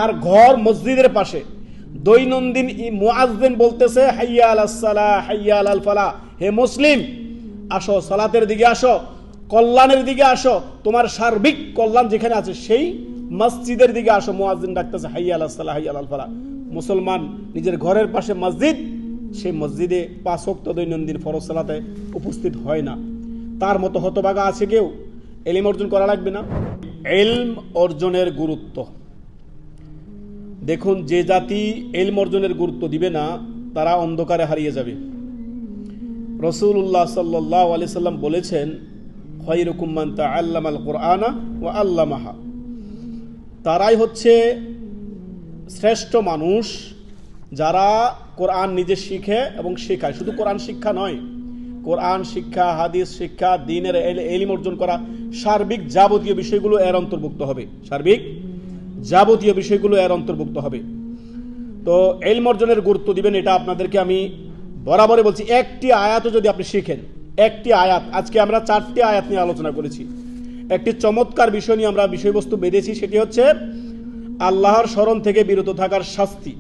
আর ঘর মসজিদের পাশে দৈনন্দিন মুয়াজ্জিন বলতেছে হাইয়া আলাস সালাহ হাইয়া আলাল ফালাহ, হে মুসলিম আসো, সালাতের দিকে আসো, কল্যাণের দিকে আসো, তোমার সার্বিক কল্যাণ যেখানে আছে সেই মসজিদের দিকে আসো। মুয়াজ্জিন ডাকতেছে হাইয়া আলাস সালাহ হাইয়া আলাল ফালাহ। মুসলমান নিজের ঘরের পাশে মসজিদ, সেই মসজিদে 5 ওয়াক্ত দৈনন্দিন ফরজ সালাতে উপস্থিত হয় না। তার মতো হতভাগা আছে কেউ? ইলম অর্জন করা লাগবে না? ইলম অর্জনের গুরুত্ব দেখুন, যে জাতি ইলম অর্জনের গুরুত্ব দিবে না তারা অন্ধকারে হারিয়ে যাবে। রাসূলুল্লাহ সাল্লাল্লাহু আলাইহি সাল্লাম বলেছেন, খায়রুকুম মান তাআল্লামাল কুরআনা ওয়া আল্লামাহা, তারাই হচ্ছে শ্রেষ্ঠ মানুষ যারা কোরআন নিজে শিখে এবং শেখায়। শুধু কোরআন শিক্ষা নয়, কোরআন শিক্ষা, হাদিস শিক্ষা, দ্বীনের ইলম অর্জন করা, সার্বিক যাবতীয় বিষয়গুলো এর অন্তর্ভুক্ত হবে। সার্বিক যাবতীয় বিষয়গুলো এর অন্তর্ভুক্ত হবে। তো ইলম অর্জনের গুরুত্ব দিবেন, এটা আপনাদেরকে আমি বরাবরই বলছি। একটি আয়াতও যদি আপনি শিখেন, একটি আয়াত, আজকে আমরা 4টি আয়াত নিয়ে আলোচনা করেছি। একটি চমৎকার বিষয় নিয়ে আমরা বিষয়বস্তু বেঁধেছি, সেটি হচ্ছে আল্লাহর স্মরণ থেকে বিরত থাকার শাস্তি।